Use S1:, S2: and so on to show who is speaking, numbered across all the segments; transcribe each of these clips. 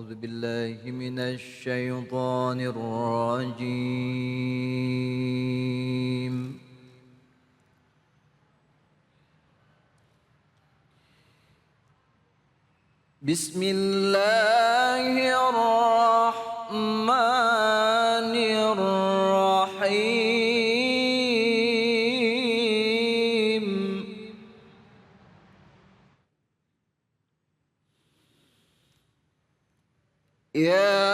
S1: أعوذ بالله من الشيطان الرجيم. بسم الله الرحمن الرحيم. يا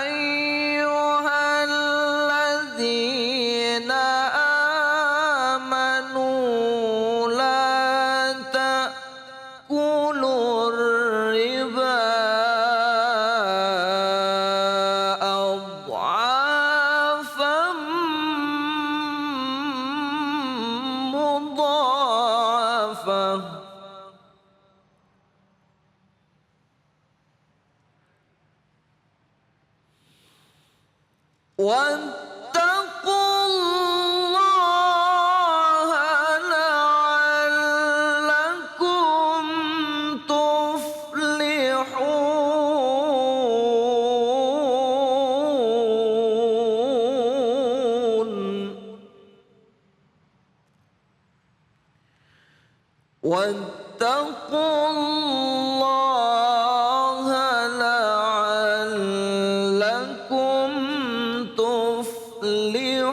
S1: أيها الذين آمنوا لا تأكلوا الربا أضعافا مضاعفة واتقوا الله لعلكم تفلحون. واتقوا الله لعلكم تفلحون.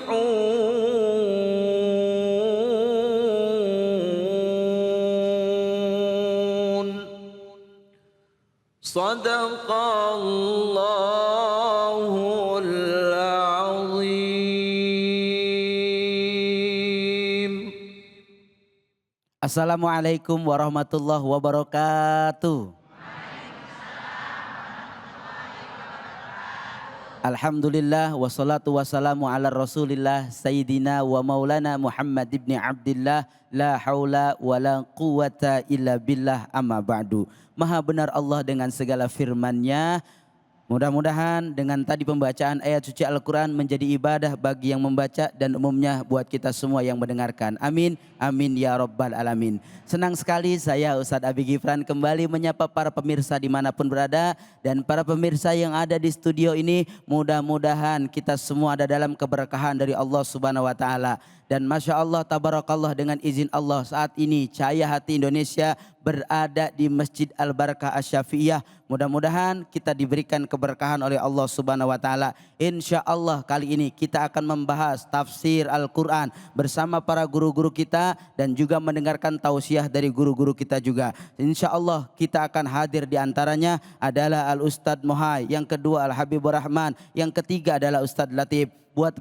S1: صدق الله العظيم.
S2: Assalamualaikum warahmatullahi wabarakatuh. Alhamdulillah wassalatu wassalamu ala rasulillah Sayyidina wa maulana Muhammad ibn Abdillah. La haula wa la quwata illa billah, amma ba'du. Maha benar Allah dengan segala firman-Nya. Mudah-mudahan dengan tadi pembacaan ayat suci Al-Quran menjadi ibadah bagi yang membaca dan umumnya buat kita semua yang mendengarkan. Amin, amin ya rabbal alamin. Senang sekali saya Ustadz Abi Gifran kembali menyapa para pemirsa dimanapun berada. Dan para pemirsa yang ada di studio ini, mudah-mudahan kita semua ada dalam keberkahan dari Allah Subhanahu wa Ta'ala. Dan Masya Allah, Tabarakallah, dengan izin Allah saat ini Cahaya Hati Indonesia berada di Masjid Al-Barakah Asy-Syafi'iyah. Mudah-mudahan kita diberikan keberkahan oleh Allah Subhanahu wa Ta'ala. Insya Allah kali ini kita akan membahas tafsir Al-Quran bersama para guru-guru kita dan juga mendengarkan tausiah dari guru-guru kita juga. Insya Allah kita akan hadir di antaranya adalah Al-Ustadz Mohai, yang kedua Al-Habibur Rahman, yang ketiga adalah Ustadz Latif. Buat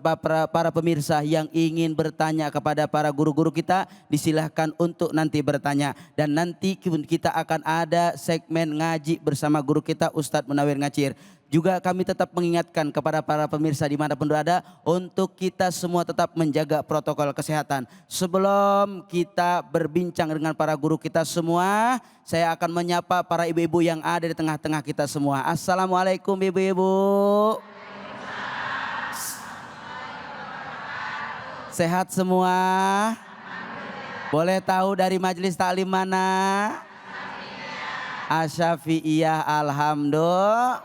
S2: para pemirsa yang ingin bertanya kepada para guru-guru kita, disilahkan untuk nanti bertanya. Dan nanti kita akan ada segmen ngaji bersama guru kita Ustadz Munawir Ngacir. Juga kami tetap mengingatkan kepada para pemirsa dimanapun berada untuk kita semua tetap menjaga protokol kesehatan. Sebelum kita berbincang dengan para guru kita semua, saya akan menyapa para ibu-ibu yang ada di tengah-tengah kita semua. Assalamualaikum ibu-ibu. Sehat semua? Boleh tahu dari majelis taklim mana? Asy-Syafi'iyah. Alhamdulillah.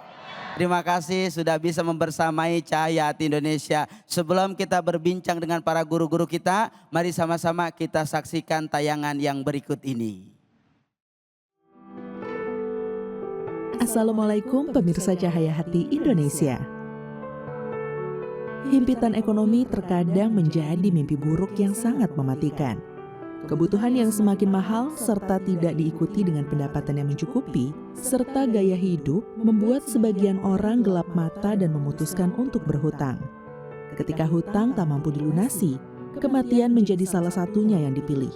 S2: Terima kasih sudah bisa membersamai Cahaya Hati Indonesia. Sebelum kita berbincang dengan para guru-guru kita, mari sama-sama kita saksikan tayangan yang berikut ini.
S3: Assalamualaikum pemirsa Cahaya Hati Indonesia. Himpitan ekonomi terkadang menjadi mimpi buruk yang sangat mematikan. Kebutuhan yang semakin mahal serta tidak diikuti dengan pendapatan yang mencukupi, serta gaya hidup membuat sebagian orang gelap mata dan memutuskan untuk berhutang. Ketika hutang tak mampu dilunasi, kematian menjadi salah satunya yang dipilih.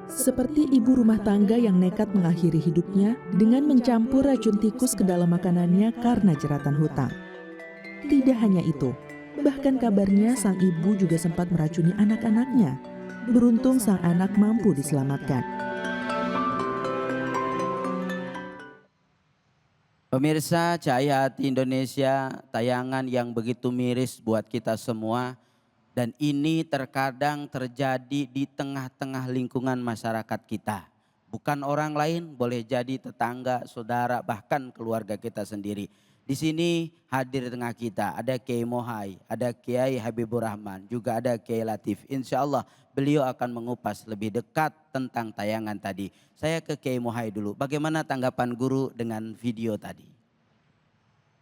S3: Seperti ibu rumah tangga yang nekat mengakhiri hidupnya dengan mencampur racun tikus ke dalam makanannya karena jeratan hutang. Tidak hanya itu, bahkan kabarnya sang ibu juga sempat meracuni anak-anaknya. Beruntung sang anak mampu diselamatkan.
S2: Pemirsa Cahaya Hati Indonesia, tayangan yang begitu miris buat kita semua. Dan ini terkadang terjadi di tengah-tengah lingkungan masyarakat kita. Bukan orang lain, boleh jadi tetangga, saudara, bahkan keluarga kita sendiri. Di sini hadir tengah kita ada Kiai Mohai, ada Kiai Habibur Rahman, juga ada Kiai Latif. Insya Allah beliau akan mengupas lebih dekat tentang tayangan tadi. Saya ke Kiai Mohai dulu. Bagaimana tanggapan guru dengan video tadi?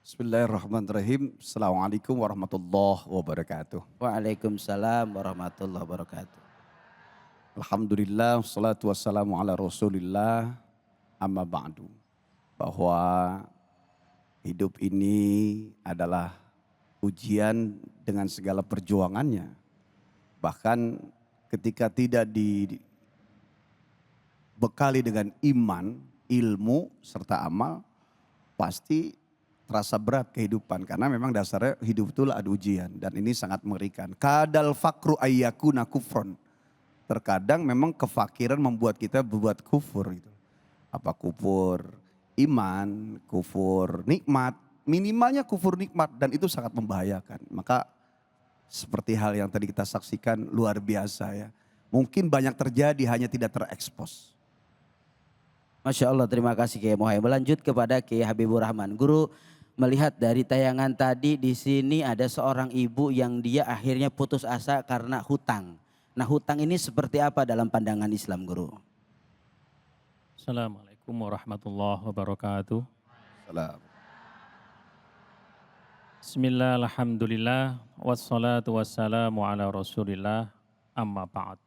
S4: Bismillahirrahmanirrahim. Assalamualaikum warahmatullahi wabarakatuh.
S2: Waalaikumsalam warahmatullahi wabarakatuh.
S4: Alhamdulillah, wassalatu wassalamu ala rasulillah, amma ba'du. Bahwa hidup ini adalah ujian dengan segala perjuangannya. Bahkan ketika tidak dibekali dengan iman, ilmu, serta amal, pasti terasa berat kehidupan. Karena memang dasarnya hidup itu ada ujian. Dan ini sangat mengerikan. Kadal fakru ayyakuna kufron. Terkadang memang kefakiran membuat kita berbuat kufur. Gitu. Apa kufur iman, kufur nikmat, minimalnya kufur nikmat, dan itu sangat membahayakan. Maka seperti hal yang tadi kita saksikan luar biasa ya. Mungkin banyak terjadi hanya tidak terekspos.
S2: Masya Allah, terima kasih Kiai Mohai. Melanjut kepada Kiai Habibur Rahman. Guru melihat dari tayangan tadi, di sini ada seorang ibu yang dia akhirnya putus asa karena hutang. Nah, hutang ini seperti apa dalam pandangan Islam, Guru?
S5: Assalamualaikum warahmatullahi wabarakatuh.
S4: Salam.
S5: Bismillah, alhamdulillah, wassalatu wassalamu ala rasulillah, amma ba'd.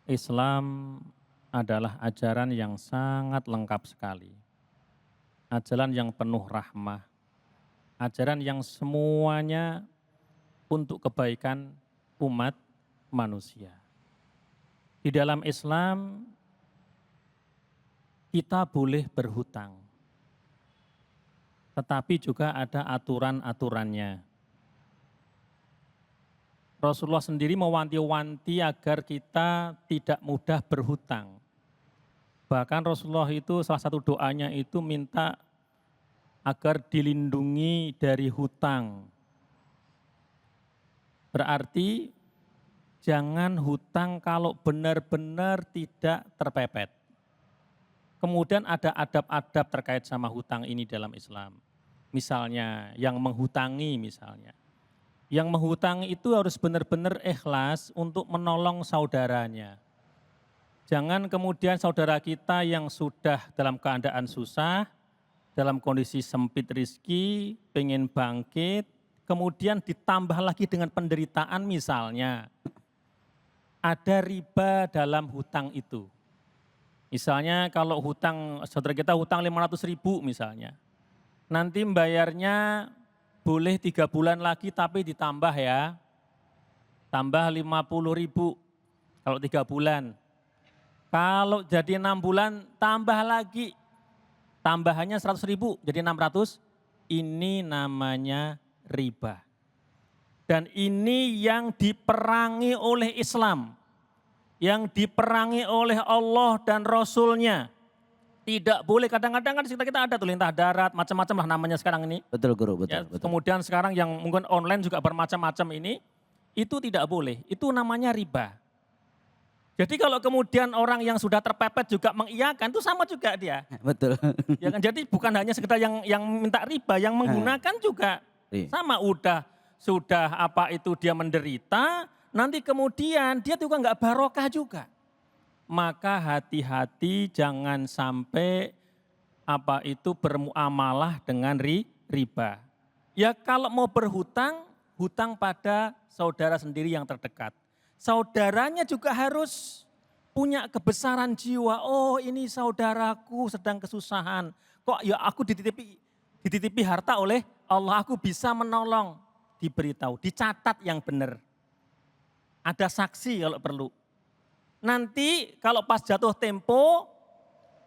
S5: Islam adalah ajaran yang sangat lengkap sekali. Ajaran yang penuh rahmah. Ajaran yang semuanya untuk kebaikan umat manusia. Di dalam Islam kita boleh berhutang, tetapi juga ada aturan-aturannya. Rasulullah sendiri mewanti-wanti agar kita tidak mudah berhutang. Bahkan Rasulullah itu salah satu doanya itu minta agar dilindungi dari hutang. Berarti jangan hutang kalau benar-benar tidak terpepet. Kemudian ada adab-adab terkait sama hutang ini dalam Islam. Misalnya yang menghutangi misalnya. Yang menghutangi itu harus benar-benar ikhlas untuk menolong saudaranya. Jangan kemudian saudara kita yang sudah dalam keadaan susah, dalam kondisi sempit rizki, pengen bangkit, kemudian ditambah lagi dengan penderitaan misalnya. Ada riba dalam hutang itu. Misalnya kalau hutang, saudara kita hutang 500.000 misalnya. Nanti membayarnya boleh 3 bulan lagi tapi ditambah ya. Tambah 50.000 kalau 3 bulan. Kalau jadi 6 bulan tambah lagi. Tambahannya 100.000 jadi 600. Ini namanya riba. Dan ini yang diperangi oleh Islam. Yang diperangi oleh Allah dan Rasulnya. Tidak boleh, kadang-kadang kan di sekitar kita ada tuh lintah darat, macam-macam lah namanya sekarang ini.
S2: Betul Guru, betul,
S5: Ya,
S2: betul.
S5: kemudian sekarang yang mungkin online juga bermacam-macam ini, itu tidak boleh, itu namanya riba. Jadi kalau kemudian orang yang sudah terpepet juga mengiyakan, itu sama juga dia.
S2: Betul.
S5: Ya kan? Jadi bukan hanya sekedar yang minta riba, yang menggunakan juga
S2: Iya.
S5: sama, sudah apa itu dia menderita, nanti kemudian dia juga nggak barokah juga. Maka hati-hati jangan sampai apa itu bermuamalah dengan riba. Ya kalau mau berhutang, hutang pada saudara sendiri yang terdekat. Saudaranya juga harus punya kebesaran jiwa. Oh ini saudaraku sedang kesusahan. Kok ya aku dititipi harta oleh Allah, aku bisa menolong. Diberitahu, dicatat yang benar. Ada saksi kalau perlu. Nanti kalau pas jatuh tempo,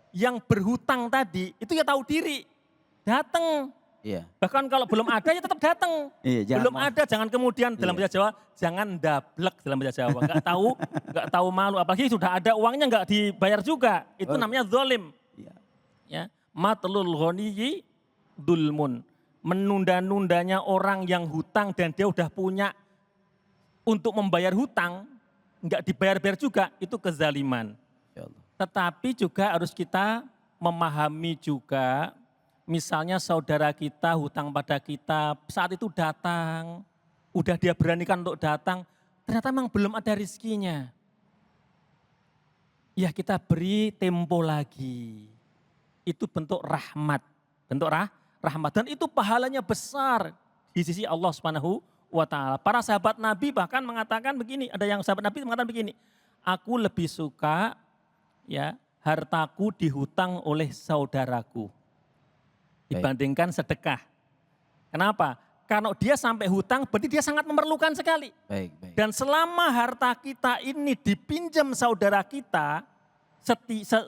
S5: yang berhutang tadi itu ya tahu diri. Datang.
S2: Iya.
S5: Bahkan kalau belum ada ya tetap datang.
S2: Iya,
S5: Belum ada jangan kemudian dalam bahasa Jawa, jangan dablek dalam bahasa Jawa. Enggak tahu malu, apalagi sudah ada uangnya enggak dibayar juga. Itu namanya zalim.
S2: Iya.
S5: Ya, matlul ghaniyyi dulmun. Menunda-nundanya orang yang hutang dan dia udah punya untuk membayar hutang, enggak dibayar-bayar juga, itu kezaliman.
S2: Ya Allah.
S5: Tetapi juga harus kita memahami juga, misalnya saudara kita hutang pada kita, saat itu datang, udah dia beranikan untuk datang, ternyata memang belum ada rizkinya. Ya kita beri tempo lagi. Itu bentuk rahmat. Bentuk rahmat. Dan itu pahalanya besar di sisi Allah Subhanahu wa ta'ala. Para sahabat Nabi bahkan mengatakan begini, ada yang sahabat Nabi mengatakan begini, aku lebih suka ya hartaku dihutang oleh saudaraku dibandingkan sedekah. Kenapa? Karena dia sampai hutang berarti dia sangat memerlukan sekali.
S2: Baik, baik.
S5: Dan selama harta kita ini dipinjam saudara kita,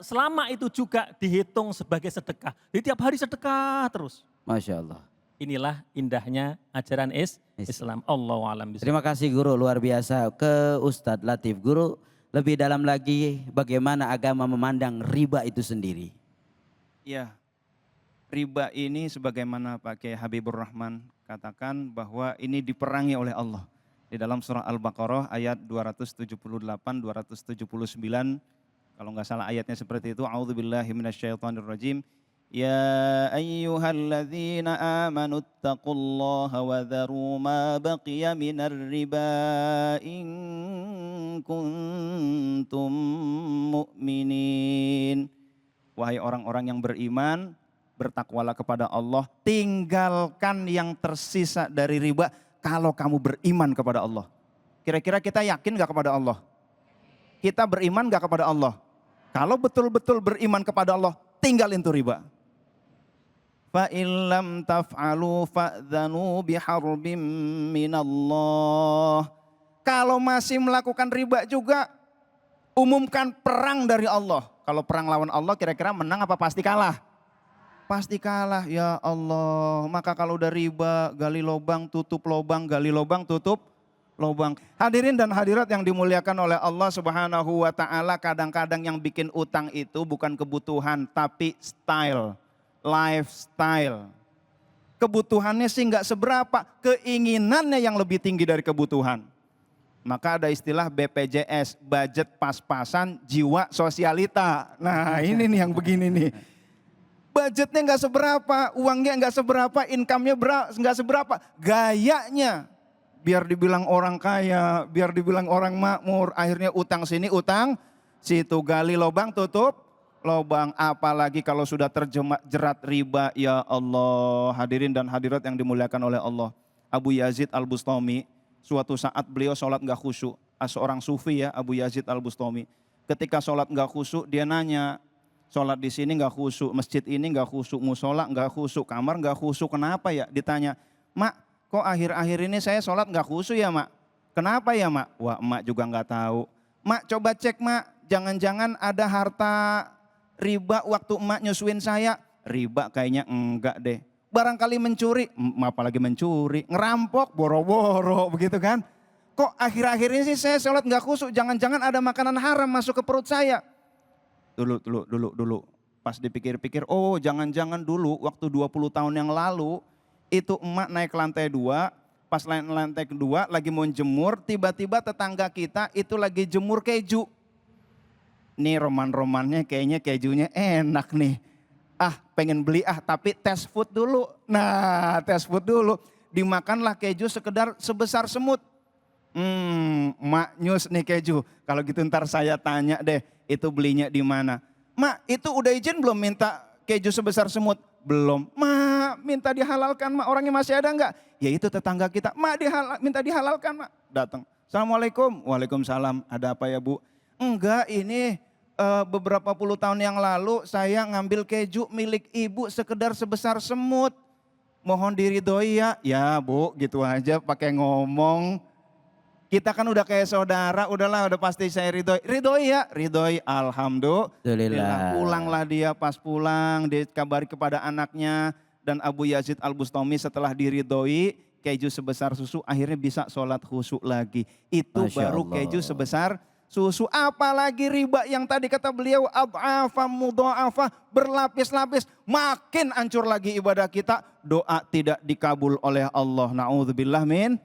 S5: selama itu juga dihitung sebagai sedekah. Jadi tiap hari sedekah terus.
S2: Masya Allah.
S5: Inilah indahnya ajaran Islam. Allahu a'lam bishawab.
S2: Terima kasih guru, luar biasa. Ke Ustadz Latif, guru lebih dalam lagi bagaimana agama memandang riba itu sendiri.
S6: Ya, riba ini sebagaimana Pak Kiai Habibur Rahman katakan bahwa ini diperangi oleh Allah. Di dalam surah Al-Baqarah ayat 278, 279, kalau nggak salah ayatnya seperti itu, A'udzubillahi minasyaitonirrajim. Ya ayyuhalladzina amanu taqullaha wa dharu ma baqiya minar riba in kuntum mu'minin. Wahai orang-orang yang beriman, bertakwalah kepada Allah, tinggalkan yang tersisa dari riba kalau kamu beriman kepada Allah. Kira-kira kita yakin gak kepada Allah? Kita beriman gak kepada Allah? Kalau betul-betul beriman kepada Allah, tinggalin tuh riba. Fa illam taf'alu fa'dzanu biharbim minallah. Kalau masih melakukan riba juga, umumkan perang dari Allah. Kalau perang lawan Allah kira-kira menang apa pasti kalah? Pasti kalah, ya Allah. Maka kalau udah riba, gali lubang, tutup lubang, gali lubang, tutup lubang. Hadirin dan hadirat yang dimuliakan oleh Allah Subhanahu wa ta'ala, kadang-kadang yang bikin utang itu bukan kebutuhan tapi style, lifestyle. Kebutuhannya sih nggak seberapa, keinginannya yang lebih tinggi dari kebutuhan. Maka ada istilah BPJS, budget pas-pasan jiwa sosialita. Nah ini nih yang begini nih. Budgetnya nggak seberapa, uangnya nggak seberapa, income-nya nggak seberapa. Gayanya biar dibilang orang kaya, biar dibilang orang makmur. Akhirnya utang sini, utang situ, gali lubang, tutup lubang. Apalagi kalau sudah terjerat riba, ya Allah. Hadirin dan hadirat yang dimuliakan oleh Allah. Abu Yazid Al-Bustami, suatu saat beliau sholat nggak khusyuk. Seorang sufi ya, Abu Yazid Al-Bustami. Ketika sholat nggak khusyuk, dia nanya, sholat di sini nggak khusyuk, masjid ini nggak khusyuk, musola nggak khusyuk, kamar nggak khusyuk, kenapa ya? Ditanya, Mak, kok akhir-akhir ini saya sholat nggak khusyuk ya Mak? Kenapa ya Mak? Wah Mak juga nggak tahu. Mak coba cek Mak, jangan-jangan ada harta riba waktu Mak nyusuin saya? Riba kayaknya enggak deh. Barangkali mencuri, apalagi mencuri, ngerampok, boro-boro begitu kan. Kok akhir-akhir ini sih saya sholat nggak khusyuk, jangan-jangan ada makanan haram masuk ke perut saya. Dulu. Pas dipikir-pikir, oh jangan-jangan dulu waktu 20 tahun yang lalu, itu emak naik lantai 2, pas lantai kedua lagi mau jemur, tiba-tiba tetangga kita itu lagi jemur keju. Nih roman-romannya kayaknya kejunya enak nih. Pengen beli tapi tes food dulu. Nah tes food dulu, dimakanlah keju sekedar sebesar semut. Mak nyus nih keju. Kalau gitu ntar saya tanya deh, itu belinya di mana? Mak, itu udah izin belum minta keju sebesar semut? Belum. Mak, minta dihalalkan Mak, orangnya masih ada enggak? Ya itu tetangga kita. Mak, minta dihalalkan Mak. Datang. Assalamualaikum. Waalaikumsalam. Ada apa ya Bu? Enggak, ini beberapa puluh tahun yang lalu saya ngambil keju milik ibu sekedar sebesar semut. Mohon diridhoi ya. Ya Bu, gitu aja pakai ngomong. Kita kan udah kayak saudara, udahlah udah pasti saya ridhoi. Ridhoi ya, ridhoi, alhamdulillah. Pulanglah dia, pas pulang dikabari kepada anaknya. Dan Abu Yazid Al-Bustami setelah diridhoi, keju sebesar susu akhirnya bisa sholat khusyuk lagi. Itu
S2: Masya
S6: baru
S2: Allah.
S6: keju sebesar susu. Apalagi riba yang tadi kata beliau, ad'afa mudha'afa, berlapis-lapis. makin hancur lagi ibadah kita, doa tidak dikabul oleh Allah. Na'udzubillah min.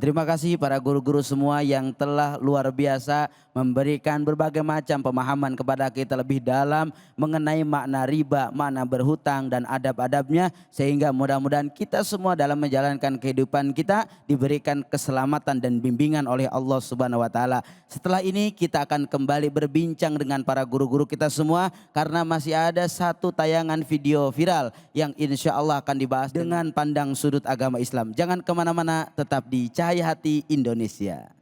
S2: Terima kasih para guru-guru semua yang telah luar biasa memberikan berbagai macam pemahaman kepada kita lebih dalam mengenai makna riba, makna berhutang dan adab-adabnya, sehingga mudah-mudahan kita semua dalam menjalankan kehidupan kita diberikan keselamatan dan bimbingan oleh Allah Subhanahu wa taala. Setelah ini kita akan kembali berbincang dengan para guru-guru kita semua karena masih ada satu tayangan video viral yang insya Allah akan dibahas dengan pandang sudut agama Islam. Jangan kemana-mana, tetap di Cahaya Hati Indonesia.